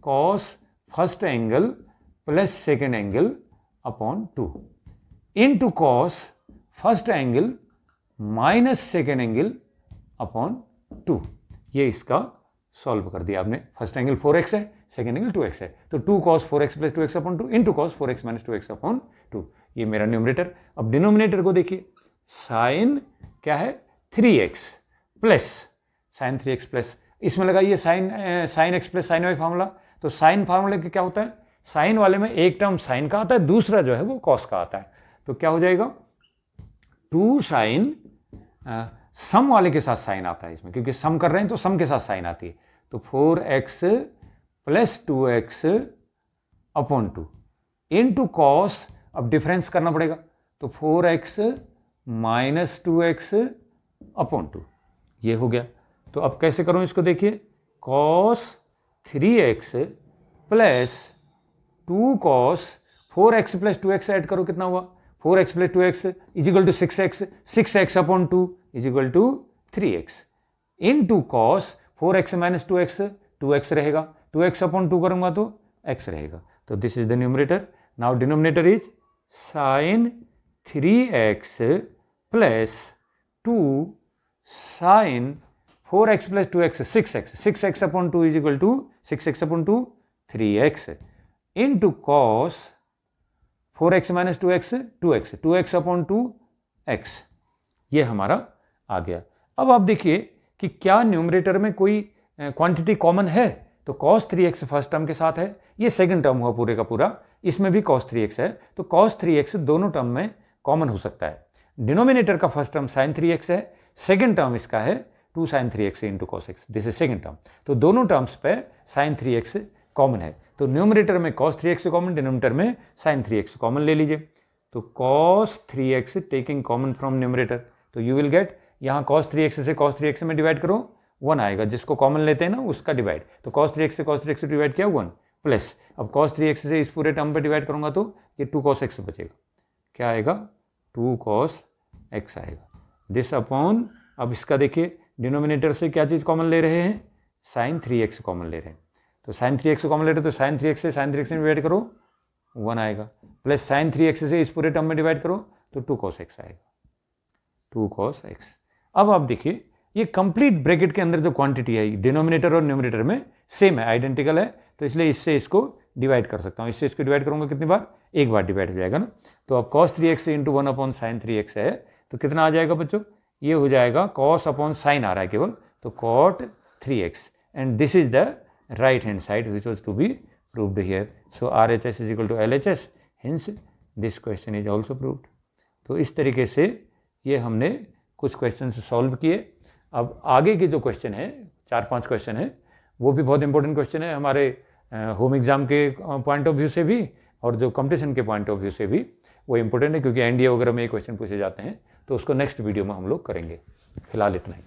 cos first angle plus second angle upon 2 into cos first angle minus second angle upon 2। ये इसका सॉल्व कर दिया आपने। फर्स्ट एंगल 4x है, सेकेंड एंगल 2x है, तो 2 cos 4x plus 2x upon 2 into cos 4x minus 2x upon 2। ये मेरा न्यूमरेटर। अब डिनोमिनेटर को देखिए, साइन क्या है 3x plus sine 3x plus, इसमें लगाइए sine x plus sine y formula. तो साइन फार्मूले का क्या होता है, साइन वाले में एक टर्म साइन का आता है, दूसरा जो है वो कॉस का आता है। तो क्या हो जाएगा 2 साइन, सम वाले के साथ साइन आता है इसमें, क्योंकि सम कर रहे हैं तो सम के साथ साइन आती है। तो 4x plus 2x upon 2 into cos, अब डिफरेंस करना पड़ेगा, तो 4x माइनस 2x अपॉन 2, ये हो गया। तो अब कैसे करूं इसको, देखिए cos 3x plus 2 cos 4x plus 2x add करो, कितना हुआ 4x plus 2x is equal to 6x, 6x upon 2 is equal to 3x into cos 4x minus 2x 2x रहेगा, 2x अपॉन 2 करूंगा तो x रहेगा। तो this is the numerator. Now denominator is sine 3x plus 2 sine 4x plus 2x 6x, 6x upon 2 is equal to 6x upon 2 3x into cos 4x minus 2x 2x, 2x upon 2x, ये हमारा आ गया। अब आप देखिए कि क्या न्यूमरेटर में कोई क्वांटिटी कॉमन है, तो cos 3x फर्स्ट टर्म के साथ है, ये सेकंड टर्म हुआ पूरे का पूरा, इसमें भी cos 3x है, तो cos 3x दोनों टर्म में कॉमन हो सकता है। डिनोमिनेटर का फर्स्ट टर्म sin 3x है, सेकंड टर्म इसका है 2 sin 3x into cos x, this is second term. तो दोनों टर्म्स पे sin 3x कॉमन है, तो न्यूमरेटर में cos 3x कॉमन, डिनोमिनेटर में sin 3x कॉमन ले लीजिए। तो cos 3x taking common from numerator, तो यू विल गेट, यहाँ cos 3x से cos 3x में डिवाइड करो 1 आएगा, जिसको कॉमन लेते हैं ना उसका डिवाइड, तो cos 3x से cos 3x डिवाइड किया 1 प्लस, अब cos 3x से इस पूरे टर्म पे डिवाइड करूंगा तो ये 2 cos x बचेगा, क्या आएगा 2 cos x आएगा। दिस अपॉन, अब इसका देखिए डिनोमिनेटर से क्या चीज़ कॉमन ले रहे हैं, sin 3x कॉमन ले रहे हैं, तो sin 3x कॉमन ले रहे हैं, तो sin 3x से डिवाइड करो 1 आएगा, प्लस sin 3x से इस पूरे टर्म में डिवाइड करो तो 2 cos x आएगा, 2 cos x। अब आप देखिए ये कंप्लीट ब्रैकेट के अंदर जो क्वांटिटी है डिनोमिनेटर और न्यूमरेटर में सेम है, आइडेंटिकल है, तो इसलिए इससे इसको डिवाइड कर सकता हूँ। इससे इसको डिवाइड करूँगा कितनी बार, एक बार डिवाइड हो जाएगा ना। तो अब cos 3x into 1 upon sine 3x है, तो कितना आ जाएगा बच्चों, ये हो जाएगा cos अपॉन साइन आ रहा है केवल, तो cot 3x, and this is the right hand side which was to be proved here. So RHS is equal to LHS, hence this question is also proved. तो इस तरीके से ये हमने कुछ क्वेश्चन सॉल्व किए। अब आगे के जो क्वेश्चन है, 4-5 क्वेश्चन है, वो भी बहुत इंपॉर्टेंट क्वेश्चन है हमारे होम एग्जाम के पॉइंट ऑफ व्यू से भी, और जो कंपटीशन के पॉइंट ऑफ व्यू से भी वो इंपॉर्टेंट है, क्योंकि NDA वगैरह में ये क्वेश्चन पूछे जाते हैं। तो उसको नेक्स्ट वीडियो में हम लोग करेंगे। फिलहाल इतना ही।